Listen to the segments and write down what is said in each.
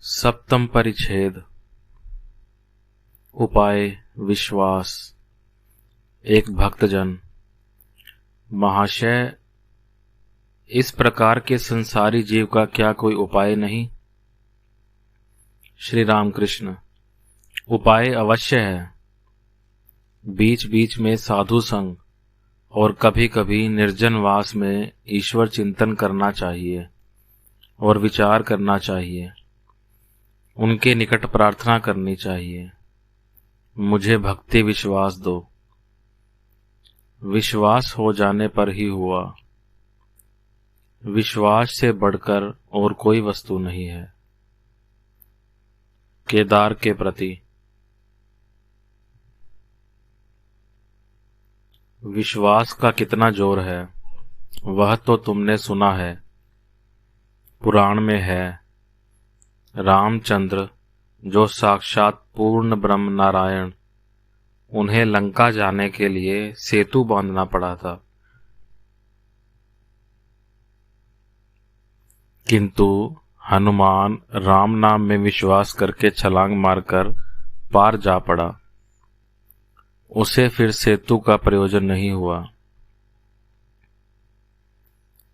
सप्तम परिच्छेद। उपाय विश्वास। एक भक्तजन। महाशय, इस प्रकार के संसारी जीव का क्या कोई उपाय नहीं? श्री रामकृष्ण, उपाय अवश्य है। बीच बीच में साधु संग और कभी कभी निर्जनवास में ईश्वर चिंतन करना चाहिए और विचार करना चाहिए। उनके निकट प्रार्थना करनी चाहिए, मुझे भक्ति विश्वास दो। विश्वास हो जाने पर ही हुआ। विश्वास से बढ़कर और कोई वस्तु नहीं है। केदार के प्रति। विश्वास का कितना जोर है वह तो तुमने सुना है, पुराण में है। रामचंद्र जो साक्षात पूर्ण ब्रह्म नारायण, उन्हें लंका जाने के लिए सेतु बांधना पड़ा था, किंतु हनुमान राम नाम में विश्वास करके छलांग मारकर पार जा पड़ा। उसे फिर सेतु का प्रयोजन नहीं हुआ।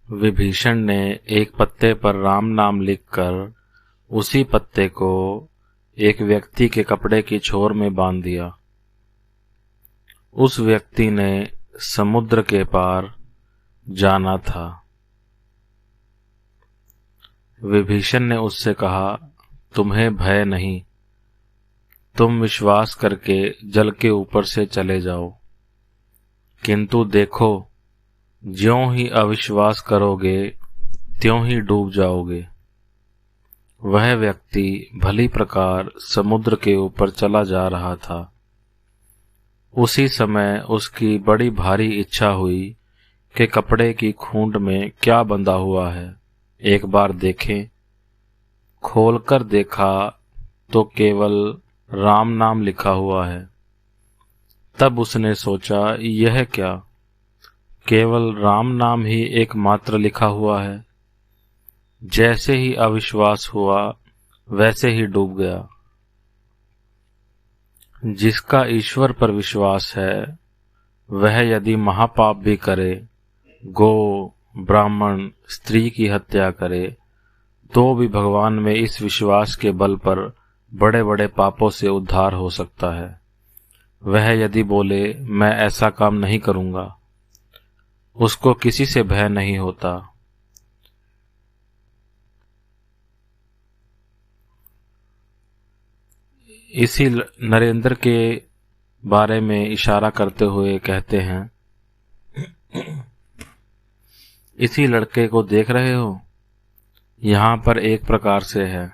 विभीषण ने एक पत्ते पर राम नाम लिखकर उसी पत्ते को एक व्यक्ति के कपड़े की छोर में बांध दिया। उस व्यक्ति ने समुद्र के पार जाना था। विभीषण ने उससे कहा, तुम्हें भय नहीं, तुम विश्वास करके जल के ऊपर से चले जाओ। किंतु देखो, ज्यों ही अविश्वास करोगे त्यों ही डूब जाओगे। वह व्यक्ति भली प्रकार समुद्र के ऊपर चला जा रहा था। उसी समय उसकी बड़ी भारी इच्छा हुई कि कपड़े की खूंट में क्या बंधा हुआ है, एक बार देखें। खोलकर देखा तो केवल राम नाम लिखा हुआ है। तब उसने सोचा, यह क्या, केवल राम नाम ही एकमात्र लिखा हुआ है। जैसे ही अविश्वास हुआ वैसे ही डूब गया। जिसका ईश्वर पर विश्वास है वह यदि महापाप भी करे, गो, ब्राह्मण, स्त्री की हत्या करे, तो भी भगवान में इस विश्वास के बल पर बड़े बड़े पापों से उद्धार हो सकता है। वह यदि बोले मैं ऐसा काम नहीं करूंगा, उसको किसी से भय नहीं होता। इसी नरेंद्र के बारे में इशारा करते हुए कहते हैं, इसी लड़के को देख रहे हो, यहाँ पर एक प्रकार से है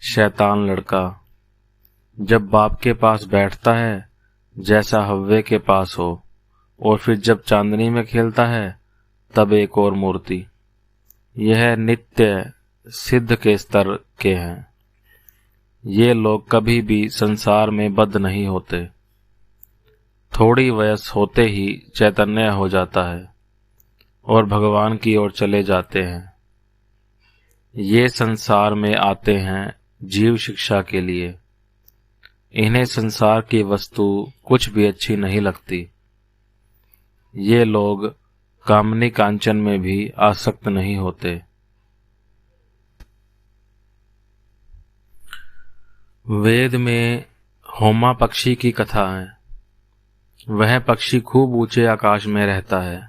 शैतान लड़का। जब बाप के पास बैठता है जैसा हव्वे के पास हो, और फिर जब चांदनी में खेलता है तब एक और मूर्ति। यह नित्य सिद्ध के स्तर के हैं। ये लोग कभी भी संसार में बद्ध नहीं होते। थोड़ी वयस होते ही चैतन्य हो जाता है और भगवान की ओर चले जाते हैं। ये संसार में आते हैं जीव शिक्षा के लिए। इन्हें संसार की वस्तु कुछ भी अच्छी नहीं लगती। ये लोग कामनी कांचन में भी आसक्त नहीं होते। वेद में होमा पक्षी की कथा है। वह पक्षी खूब ऊंचे आकाश में रहता है।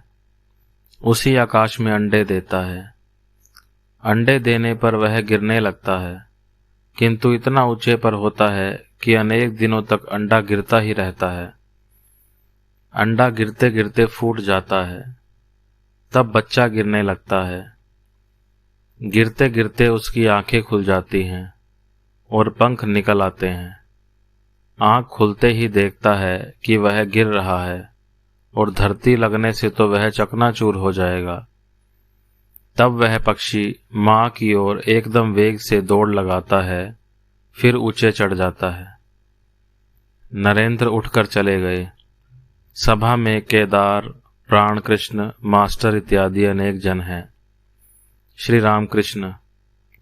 उसी आकाश में अंडे देता है। अंडे देने पर वह गिरने लगता है, किंतु इतना ऊंचे पर होता है कि अनेक दिनों तक अंडा गिरता ही रहता है। अंडा गिरते गिरते फूट जाता है, तब बच्चा गिरने लगता है। गिरते गिरते उसकी आंखें खुल जाती हैं और पंख निकल आते हैं। आंख खुलते ही देखता है कि वह गिर रहा है और धरती लगने से तो वह चकनाचूर हो जाएगा। तब वह पक्षी माँ की ओर एकदम वेग से दौड़ लगाता है, फिर ऊंचे चढ़ जाता है। नरेंद्र उठकर चले गए। सभा में केदार, प्राणकृष्ण, मास्टर इत्यादि अनेक जन हैं। श्री रामकृष्ण,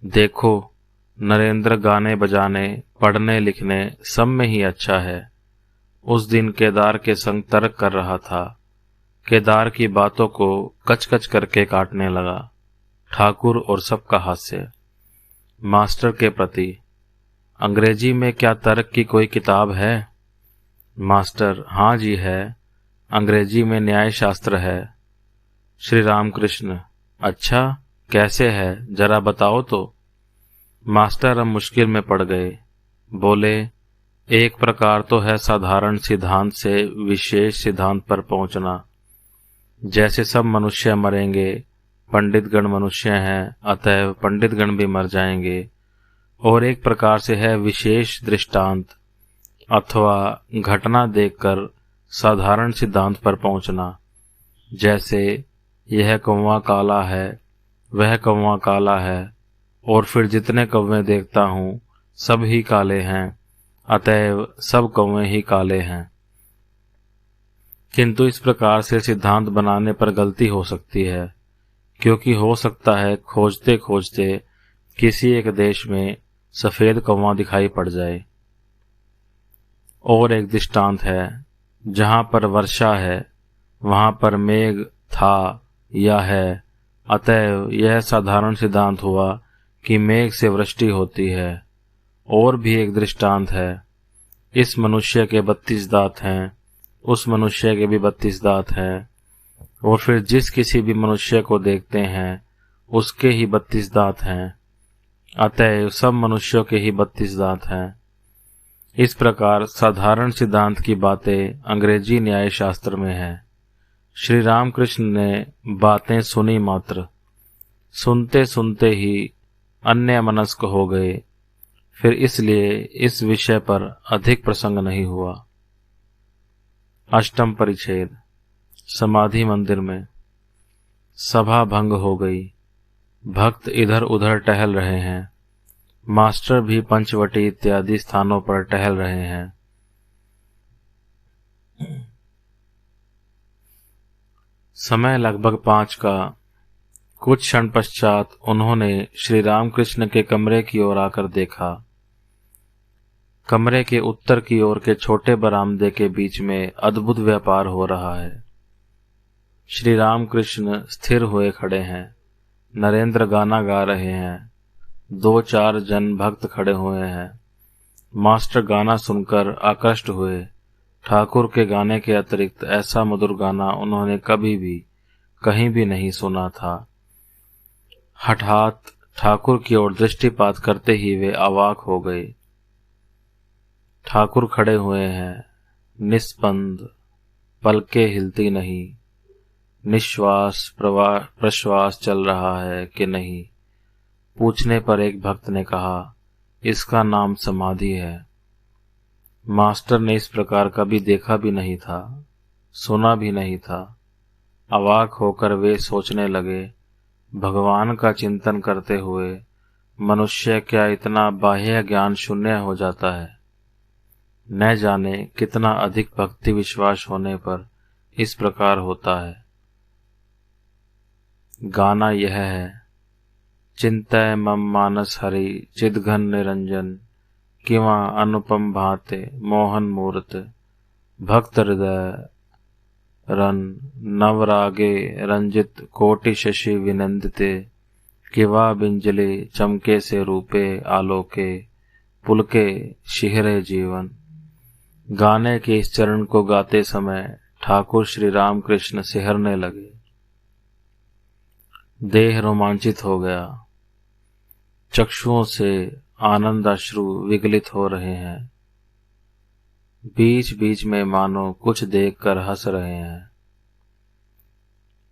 देखो, नरेंद्र गाने बजाने, पढ़ने लिखने सब में ही अच्छा है। उस दिन केदार के संग तर्क कर रहा था। केदार की बातों को कच कच करके काटने लगा। ठाकुर और सबका हास्य। मास्टर के प्रति, अंग्रेजी में क्या तर्क की कोई किताब है? मास्टर, हाँ जी है, अंग्रेजी में न्याय शास्त्र है। श्री रामकृष्ण, अच्छा, कैसे है, जरा बताओ तो। मास्टर अब मुश्किल में पड़ गए। बोले, एक प्रकार तो है साधारण सिद्धांत से विशेष सिद्धांत पर पहुंचना। जैसे सब मनुष्य मरेंगे, पंडितगण मनुष्य हैं, अतएव पंडितगण भी मर जाएंगे। और एक प्रकार से है विशेष दृष्टांत अथवा घटना देखकर साधारण सिद्धांत पर पहुंचना। जैसे यह कौवा काला है, वह कौवा काला है, और फिर जितने कौवे देखता हूँ सब ही काले हैं, अतएव सब कौवे ही काले हैं। किंतु इस प्रकार से सिद्धांत बनाने पर गलती हो सकती है, क्योंकि हो सकता है खोजते खोजते किसी एक देश में सफेद कौवा दिखाई पड़ जाए। और एक दृष्टांत है, जहाँ पर वर्षा है वहाँ पर मेघ था या है, अतएव यह साधारण सिद्धांत हुआ कि मेघ से वृष्टि होती है। और भी एक दृष्टांत है, इस मनुष्य के 32 दांत हैं, उस मनुष्य के भी 32 दांत हैं, और फिर जिस किसी भी मनुष्य को देखते हैं उसके ही 32 दांत हैं, अतएव सब मनुष्यों के ही 32 दांत हैं। इस प्रकार साधारण सिद्धांत की बातें अंग्रेजी न्याय शास्त्र में है। श्री रामकृष्ण ने बातें सुनी मात्र, सुनते सुनते ही अन्यमनस्क हो गए। फिर इसलिए इस विषय पर अधिक प्रसंग नहीं हुआ। अष्टम परिच्छेद। समाधि मंदिर में सभा भंग हो गई। भक्त इधर उधर टहल रहे हैं। मास्टर भी पंचवटी इत्यादि स्थानों पर टहल रहे हैं। समय लगभग 5 का। कुछ क्षण पश्चात उन्होंने श्री रामकृष्ण के कमरे की ओर आकर देखा। कमरे के उत्तर की ओर के छोटे बरामदे के बीच में अद्भुत व्यापार हो रहा है। श्री रामकृष्ण स्थिर हुए खड़े हैं। नरेंद्र गाना गा रहे हैं। 2-4 जन भक्त खड़े हुए हैं। मास्टर गाना सुनकर आकृष्ट हुए। ठाकुर के गाने के अतिरिक्त ऐसा मधुर गाना उन्होंने कभी भी कहीं भी नहीं सुना था। हठात ठाकुर की ओर दृष्टिपात करते ही वे अवाक हो गए। ठाकुर खड़े हुए हैं, निस्पंद, पलकें हिलती नहीं। निश्वास प्रश्वास चल रहा है कि नहीं, पूछने पर एक भक्त ने कहा, इसका नाम समाधि है। मास्टर ने इस प्रकार कभी देखा भी नहीं था, सुना भी नहीं था। अवाक होकर वे सोचने लगे, भगवान का चिंतन करते हुए मनुष्य क्या इतना बाह्य ज्ञान शून्य हो जाता है? न जाने कितना अधिक भक्ति विश्वास होने पर इस प्रकार होता है। गाना यह है, चिंतय मम मानस हरि चिदघन निरंजन, किवा अनुपम भाते मोहन मूर्त, भक्त हृदय रन नवरागे रंजित कोटि शशि विनंदिते, किवा बिंजले चमके से रूपे आलोके, पुलके शिहरे जीवन। गाने के इस चरण को गाते समय ठाकुर श्री रामकृष्ण सिहरने लगे। देह रोमांचित हो गया। चक्षुओं से आनंद अश्रु विगलित हो रहे हैं। बीच बीच में मानो कुछ देखकर हंस रहे हैं।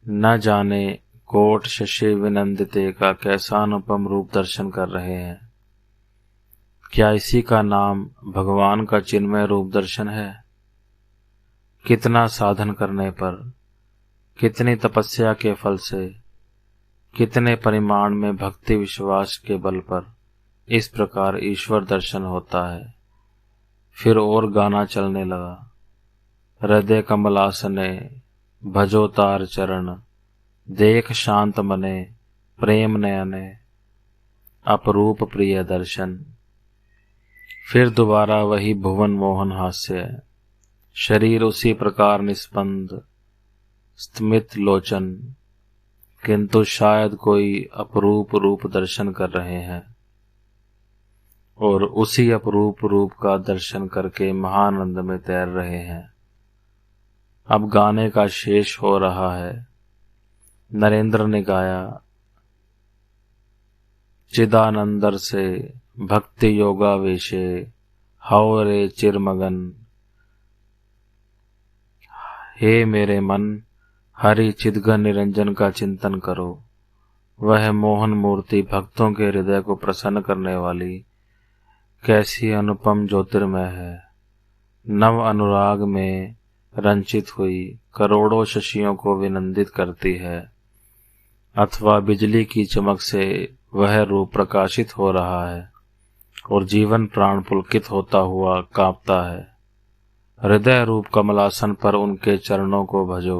न जाने कोट शशि विनंदिते का कैसा अनुपम रूप दर्शन कर रहे हैं। क्या इसी का नाम भगवान का चिन्मय रूप दर्शन है? कितना साधन करने पर, कितनी तपस्या के फल से, कितने परिमाण में भक्ति विश्वास के बल पर इस प्रकार ईश्वर दर्शन होता है। फिर और गाना चलने लगा। हृदय कमलासने भजो तार चरण, देख शांत मने प्रेम नयने। अपरूप प्रिय दर्शन। फिर दोबारा वही भुवन मोहन हास्य, शरीर उसी प्रकार निस्पंद स्मित लोचन, किंतु शायद कोई अपरूप रूप दर्शन कर रहे हैं और उसी अपरूप रूप का दर्शन करके महानंद में तैर रहे हैं। अब गाने का शेष हो रहा है। नरेंद्र ने गाया, चिदानंदर से भक्ति योगा वेशे, हौ रे चिरमगन। हे मेरे मन, हरि चिदघन निरंजन का चिंतन करो। वह मोहन मूर्ति भक्तों के हृदय को प्रसन्न करने वाली कैसी अनुपम ज्योतिर्मय है। नव अनुराग में रंचित हुई करोड़ों शशियों को विनंदित करती है, अथवा बिजली की चमक से वह रूप प्रकाशित हो रहा है और जीवन प्राण पुलकित होता हुआ कांपता है। हृदय रूप कमलासन पर उनके चरणों को भजो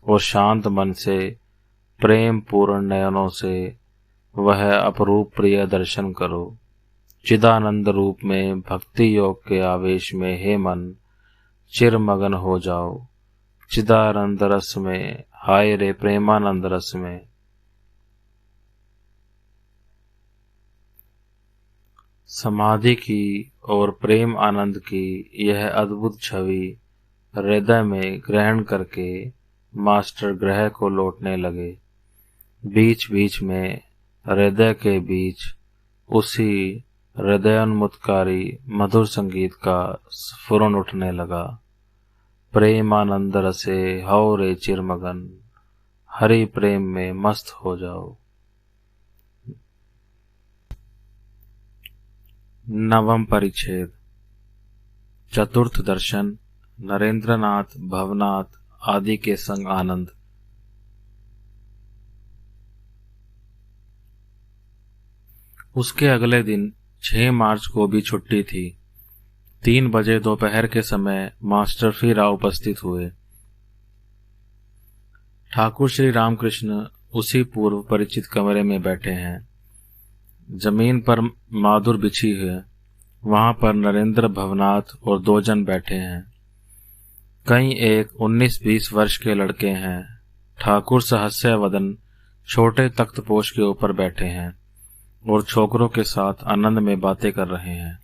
और शांत मन से प्रेम पूर्ण नयनों से वह अपरूप प्रिय दर्शन करो। चिदानंद रूप में भक्ति योग के आवेश में हे मन चिरमगन हो जाओ। चिदानंद रस में, हाय रे प्रेमानंद रस में। समाधि की और प्रेम आनंद की यह अद्भुत छवि हृदय में ग्रहण करके मास्टर ग्रह को लौटने लगे। बीच बीच में हृदय के बीच उसी हृदयोन्मुखकारी मधुर संगीत का स्फुरन उठने लगा। प्रेमानंद रसे हौ रे चिरमगन, हरि प्रेम में मस्त हो जाओ। नवम परिच्छेद। चतुर्थ दर्शन। नरेंद्रनाथ भवनाथ आदि के संग आनंद। उसके अगले दिन 6 मार्च को भी छुट्टी थी। 3 बजे दोपहर के समय मास्टर फिर आ उपस्थित हुए। ठाकुर श्री रामकृष्ण उसी पूर्व परिचित कमरे में बैठे हैं। जमीन पर मादुर बिछी है। वहां पर नरेंद्र भवनाथ और 2 जन बैठे हैं। कई एक 19-20 वर्ष के लड़के हैं। ठाकुर सहस्य वदन छोटे तख्तपोश के ऊपर बैठे हैं और छोकरों के साथ आनंद में बातें कर रहे हैं।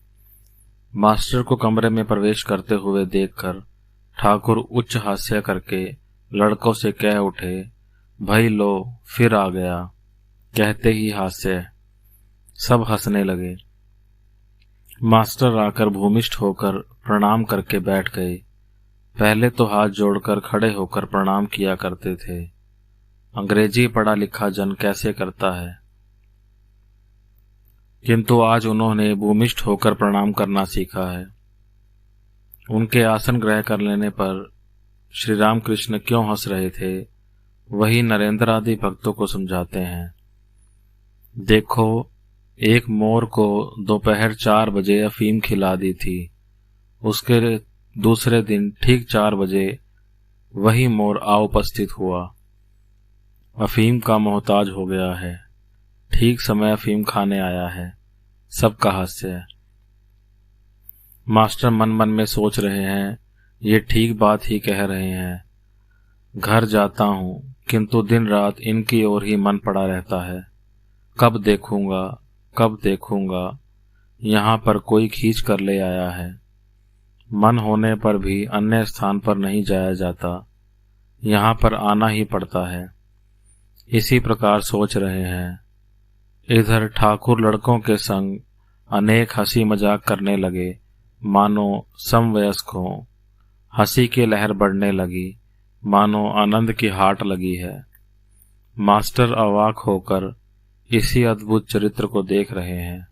मास्टर को कमरे में प्रवेश करते हुए देखकर ठाकुर उच्च हास्य करके लड़कों से कह उठे, भाई लो फिर आ गया। कहते ही हास्य। सब हंसने लगे। मास्टर आकर भूमिष्ठ होकर प्रणाम करके बैठ गए। पहले तो हाथ जोड़कर खड़े होकर प्रणाम किया करते थे। अंग्रेजी पढ़ा लिखा जन कैसे करता है, किंतु आज उन्होंने भूमिष्ठ होकर प्रणाम करना सीखा है। उनके आसन ग्रह कर लेने पर श्री रामकृष्ण क्यों हंस रहे थे, वही नरेंद्र आदि भक्तों को समझाते हैं। देखो, एक मोर को दोपहर 4 बजे अफीम खिला दी थी। उसके दूसरे दिन ठीक 4 बजे वही मोर आ उपस्थित हुआ। अफीम का मोहताज हो गया है। ठीक समय अफीम खाने आया है। सबका हास्य है। मास्टर मन मन में सोच रहे हैं, ये ठीक बात ही कह रहे हैं। घर जाता हूं, किंतु दिन रात इनकी ओर ही मन पड़ा रहता है। कब देखूंगा, कब देखूंगा। यहाँ पर कोई खींच कर ले आया है। मन होने पर भी अन्य स्थान पर नहीं जाया जाता, यहाँ पर आना ही पड़ता है। इसी प्रकार सोच रहे हैं। इधर ठाकुर लड़कों के संग अनेक हंसी मजाक करने लगे, मानो समवयस्क हों। हंसी की लहर बढ़ने लगी, मानो आनंद की हाट लगी है। मास्टर अवाक होकर इसी अद्भुत चरित्र को देख रहे हैं।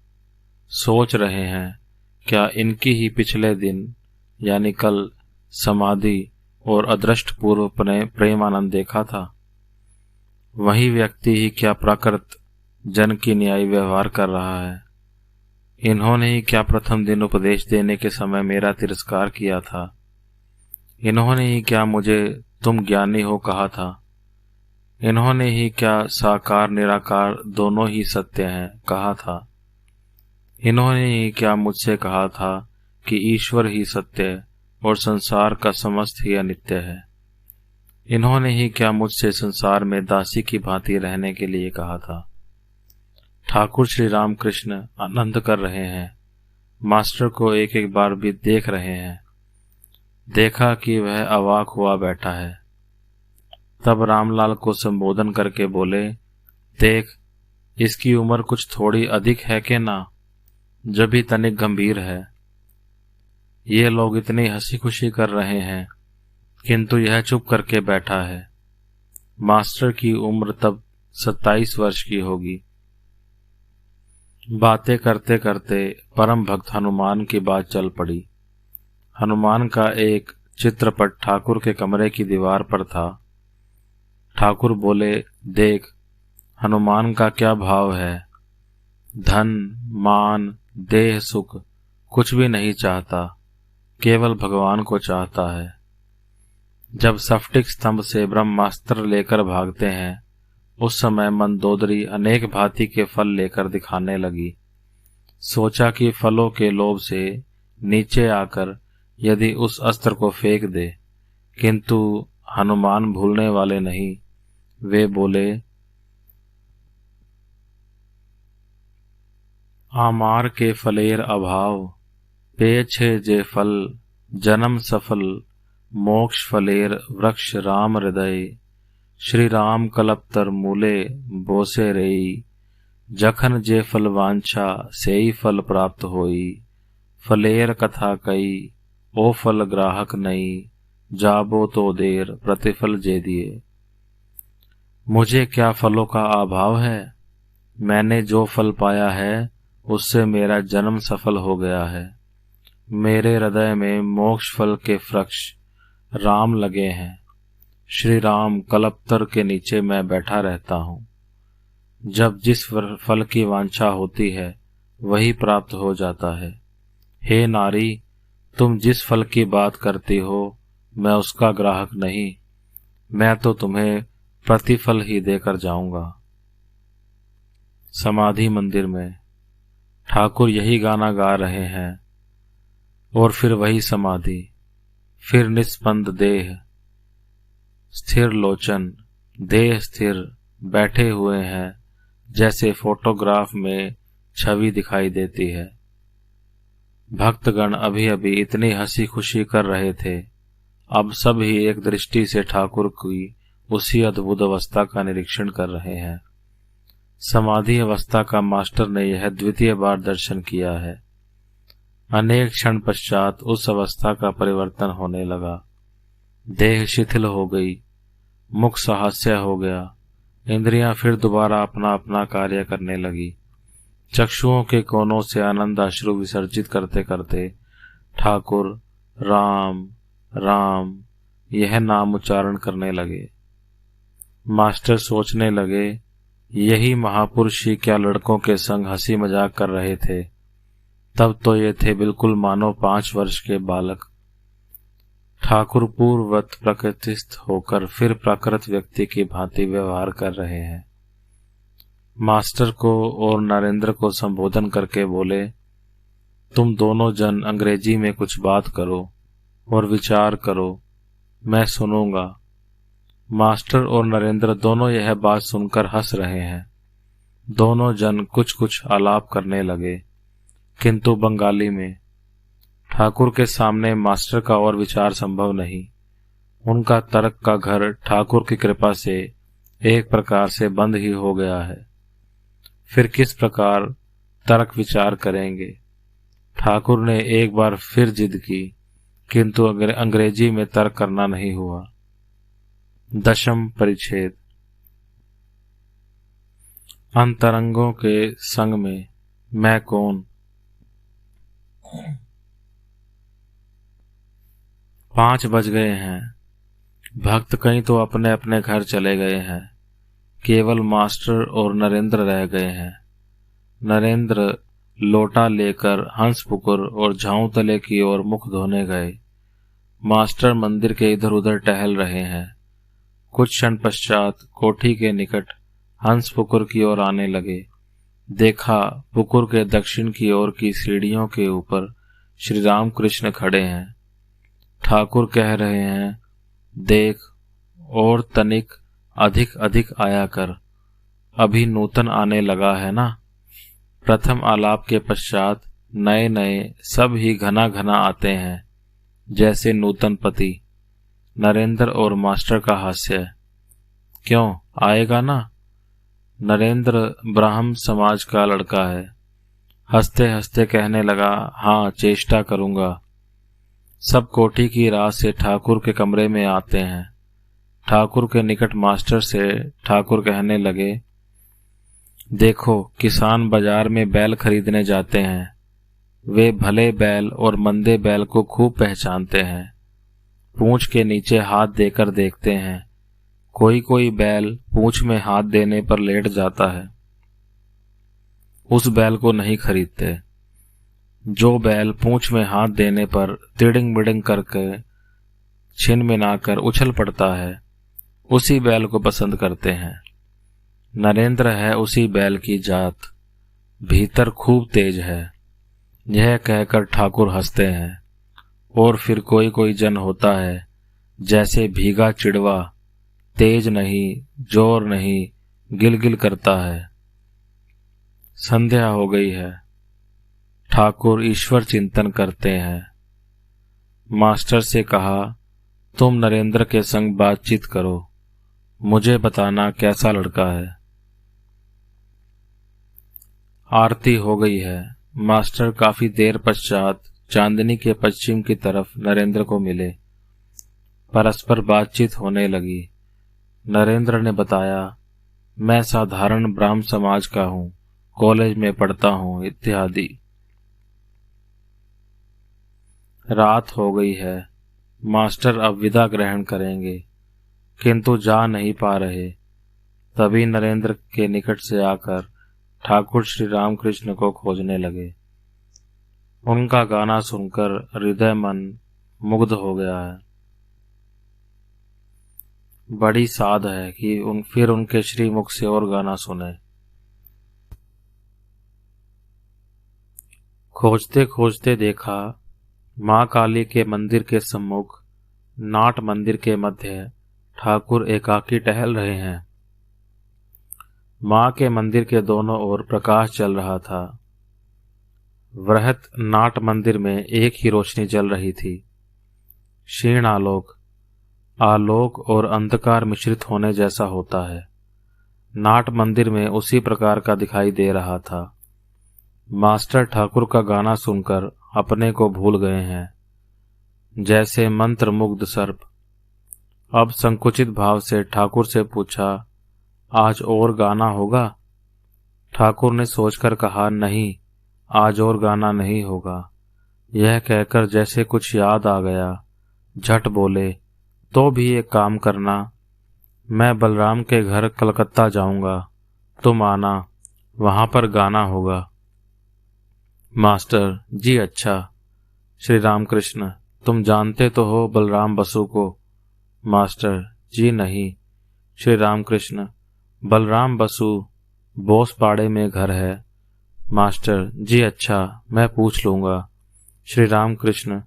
सोच रहे हैं, क्या इनकी ही पिछले दिन यानी कल समाधि और अदृष्ट पूर्व प्रेमानंद देखा था। वही व्यक्ति ही क्या प्राकृत जन की न्याय व्यवहार कर रहा है। इन्होंने ही क्या प्रथम दिन उपदेश देने के समय मेरा तिरस्कार किया था। इन्होंने ही क्या मुझे तुम ज्ञानी हो कहा था। इन्होंने ही क्या साकार निराकार दोनों ही सत्य हैं कहा था। इन्होंने ही क्या मुझसे कहा था कि ईश्वर ही सत्य और संसार का समस्त ही अनित्य है। इन्होंने ही क्या मुझसे संसार में दासी की भांति रहने के लिए कहा था। ठाकुर श्री रामकृष्ण आनंद कर रहे हैं। मास्टर को एक एक बार भी देख रहे हैं। देखा कि वह अवाक हुआ बैठा है। तब रामलाल को संबोधन करके बोले, देख, इसकी उम्र कुछ थोड़ी अधिक है कि ना, जब भी तनिक गंभीर है। ये लोग इतनी हंसी खुशी कर रहे हैं, किंतु यह चुप करके बैठा है। मास्टर की उम्र तब 27 वर्ष की होगी। बातें करते करते परम भक्त हनुमान की बात चल पड़ी। हनुमान का एक चित्रपट ठाकुर के कमरे की दीवार पर था। ठाकुर बोले, देख, हनुमान का क्या भाव है। धन मान देह सुख कुछ भी नहीं चाहता, केवल भगवान को चाहता है। जब स्फटिक स्तंभ से ब्रह्मास्त्र लेकर भागते हैं, उस समय मंदोदरी अनेक भांति के फल लेकर दिखाने लगी। सोचा कि फलों के लोभ से नीचे आकर यदि उस अस्त्र को फेंक दे, किंतु हनुमान भूलने वाले नहीं। वे बोले, आमार के फलेर अभाव, पेय छे जे फल, जन्म सफल, मोक्ष फलेर वृक्ष राम हृदय, श्री राम कलपतर मूले बोसे रेई, जखन जे फल वांछा सेई फल प्राप्त होई, फलेर कथा कई, ओ फल ग्राहक नई, जाबो तो देर प्रतिफल जे दिए। मुझे क्या फलों का अभाव है। मैंने जो फल पाया है उससे मेरा जन्म सफल हो गया है। मेरे हृदय में मोक्ष फल के वृक्ष राम लगे हैं। श्री राम कलपतर के नीचे मैं बैठा रहता हूँ। जब जिस फल की वांछा होती है वही प्राप्त हो जाता है। हे नारी, तुम जिस फल की बात करती हो मैं उसका ग्राहक नहीं, मैं तो तुम्हें प्रतिफल ही देकर जाऊंगा। समाधि मंदिर में ठाकुर यही गाना गा रहे हैं और फिर वही समाधि, फिर निस्पंद देह, स्थिर लोचन, देह स्थिर बैठे हुए हैं जैसे फोटोग्राफ में छवि दिखाई देती है। भक्तगण अभी अभी इतनी हंसी खुशी कर रहे थे, अब सब ही एक दृष्टि से ठाकुर की उसी अद्भुत अवस्था का निरीक्षण कर रहे हैं। समाधि अवस्था का मास्टर ने यह द्वितीय बार दर्शन किया है। अनेक क्षण पश्चात उस अवस्था का परिवर्तन होने लगा। देह शिथिल हो गई, मुख सहास्य हो गया, इंद्रियां फिर दोबारा अपना अपना कार्य करने लगी। चक्षुओं के कोनों से आनंद अश्रु विसर्जित करते करते ठाकुर राम राम यह नाम उच्चारण करने लगे। मास्टर सोचने लगे, यही महापुरुष ही क्या लड़कों के संग हंसी मजाक कर रहे थे। तब तो ये थे बिल्कुल मानो 5 वर्ष के बालक। ठाकुर पूर्ववत प्रकृतिस्थ होकर फिर प्राकृत व्यक्ति की भांति व्यवहार कर रहे हैं। मास्टर को और नरेंद्र को संबोधन करके बोले, तुम दोनों जन अंग्रेजी में कुछ बात करो और विचार करो, मैं सुनूंगा। मास्टर और नरेंद्र दोनों यह बात सुनकर हंस रहे हैं। दोनों जन कुछ कुछ आलाप करने लगे, किंतु बंगाली में। ठाकुर के सामने मास्टर का और विचार संभव नहीं। उनका तर्क का घर ठाकुर की कृपा से एक प्रकार से बंद ही हो गया है। फिर किस प्रकार तर्क विचार करेंगे। ठाकुर ने एक बार फिर जिद की, किंतु अंग्रेजी में तर्क करना नहीं हुआ। 10वां परिच्छेद। अंतरंगों के संग में मैं कौन। 5 बज गए हैं। भक्त कहीं तो अपने अपने घर चले गए हैं। केवल मास्टर और नरेंद्र रह गए हैं। नरेंद्र लोटा लेकर हंसपुकुर और झाऊ तले की ओर मुख धोने गए। मास्टर मंदिर के इधर उधर टहल रहे हैं। कुछ क्षण पश्चात कोठी के निकट हंस पुकुर की ओर आने लगे। देखा पुकुर के दक्षिण की ओर की सीढ़ियों के ऊपर श्री राम कृष्ण खड़े हैं। ठाकुर कह रहे हैं, देख और तनिक अधिक अधिक आया कर, अभी नूतन आने लगा है ना। प्रथम आलाप के पश्चात नए नए सब ही घना घना आते हैं, जैसे नूतन पति। नरेंद्र और मास्टर का हास्य। क्यों आएगा ना? नरेंद्र ब्राह्म समाज का लड़का है। हंसते हंसते कहने लगा, हाँ चेष्टा करूंगा। सब कोठी की राह से ठाकुर के कमरे में आते हैं। ठाकुर के निकट मास्टर से ठाकुर कहने लगे, देखो किसान बाजार में बैल खरीदने जाते हैं। वे भले बैल और मंदे बैल को खूब पहचानते हैं। पूंछ के नीचे हाथ देकर देखते हैं। कोई कोई बैल पूंछ में हाथ देने पर लेट जाता है, उस बैल को नहीं खरीदते। जो बैल पूंछ में हाथ देने पर तिड़िंग बिड़िंग करके छिन मिनाकर उछल पड़ता है, उसी बैल को पसंद करते हैं। नरेंद्र है उसी बैल की जात, भीतर खूब तेज है। यह कहकर ठाकुर हंसते हैं। और फिर कोई कोई जन होता है जैसे भीगा चिड़वा, तेज नहीं जोर नहीं, गिलगिल करता है। संध्या हो गई है। ठाकुर ईश्वर चिंतन करते हैं। मास्टर से कहा, तुम नरेंद्र के संग बातचीत करो, मुझे बताना कैसा लड़का है। आरती हो गई है। मास्टर काफी देर पश्चात चांदनी के पश्चिम की तरफ नरेंद्र को मिले। परस्पर बातचीत होने लगी। नरेंद्र ने बताया, मैं साधारण ब्राह्म समाज का हूँ, कॉलेज में पढ़ता हूँ इत्यादि। रात हो गई है। मास्टर अब विदा ग्रहण करेंगे, किंतु जा नहीं पा रहे। तभी नरेंद्र के निकट से आकर ठाकुर श्री रामकृष्ण को खोजने लगे। उनका गाना सुनकर हृदय मन मुग्ध हो गया है। बड़ी साध है कि फिर उनके श्रीमुख से और गाना सुने। खोजते खोजते देखा, माँ काली के मंदिर के सम्मुख नाट मंदिर के मध्य ठाकुर एकाकी टहल रहे हैं। माँ के मंदिर के दोनों ओर प्रकाश चल रहा था। वृहत नाट मंदिर में एक ही रोशनी जल रही थी, क्षीण आलोक। आलोक और अंधकार मिश्रित होने जैसा होता है। नाट मंदिर में उसी प्रकार का दिखाई दे रहा था। मास्टर ठाकुर का गाना सुनकर अपने को भूल गए हैं, जैसे मंत्र मुग्ध सर्प। अब संकुचित भाव से ठाकुर से पूछा, आज और गाना होगा? ठाकुर ने सोचकर कहा, नहीं, आज और गाना नहीं होगा। यह कहकर जैसे कुछ याद आ गया, झट बोले, तो भी एक काम करना, मैं बलराम के घर कलकत्ता जाऊंगा, तुम आना, वहां पर गाना होगा। मास्टर जी अच्छा। श्री रामकृष्ण, तुम जानते तो हो बलराम बसु को? मास्टर जी नहीं। श्री रामकृष्ण, बलराम बसु बोसपाड़े में घर है। मास्टर जी अच्छा, मैं पूछ लूंगा। श्री रामकृष्ण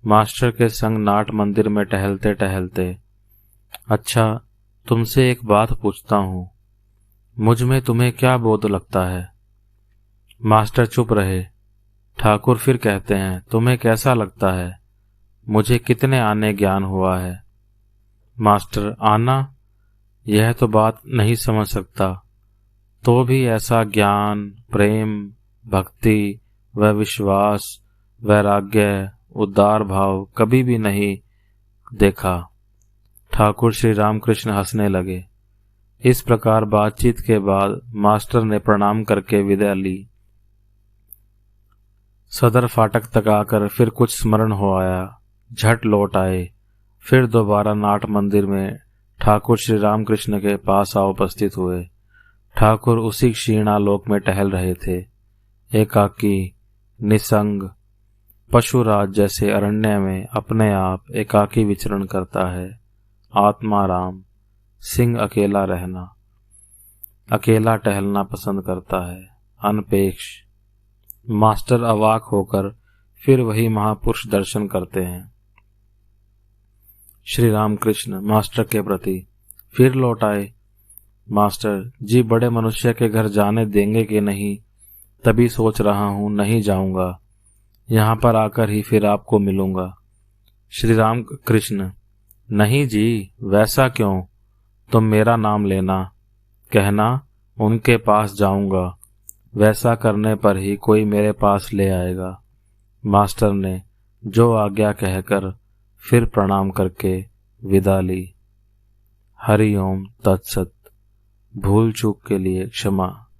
मास्टर के संग नाट मंदिर में टहलते टहलते, अच्छा तुमसे एक बात पूछता हूँ, मुझ में तुम्हें क्या बोध लगता है? मास्टर चुप रहे। ठाकुर फिर कहते हैं, तुम्हें कैसा लगता है? मुझे कितने आने ज्ञान हुआ है? मास्टर आना, यह तो बात नहीं समझ सकता, तो भी ऐसा ज्ञान, प्रेम, भक्ति व विश्वास, वैराग्य, उदार भाव कभी भी नहीं देखा। ठाकुर श्री रामकृष्ण हंसने लगे। इस प्रकार बातचीत के बाद मास्टर ने प्रणाम करके विदा ली। सदर फाटक तक आकर फिर कुछ स्मरण हो आया, झट लौट आए। फिर दोबारा नाट मंदिर में ठाकुर श्री रामकृष्ण के पास आ उपस्थित हुए। ठाकुर उसी क्षीणालोक में टहल रहे थे, एकाकी, निसंग। पशुराज जैसे अरण्य में अपने आप एकाकी विचरण करता है, आत्मा राम। सिंह अकेला रहना, अकेला टहलना पसंद करता है। अनपेक्ष। मास्टर अवाक होकर फिर वही महापुरुष दर्शन करते हैं। श्री रामकृष्ण मास्टर के प्रति। फिर लौट आए। मास्टर जी बड़े मनुष्य के घर जाने देंगे कि नहीं, तभी सोच रहा हूँ नहीं जाऊंगा, यहाँ पर आकर ही फिर आपको मिलूंगा। श्री राम कृष्ण नहीं जी, वैसा क्यों, तुम मेरा नाम लेना, कहना उनके पास जाऊंगा, वैसा करने पर ही कोई मेरे पास ले आएगा। मास्टर ने जो आज्ञा कहकर फिर प्रणाम करके विदा ली। हरि ओम तत्सत। भूल चूक के लिए क्षमा।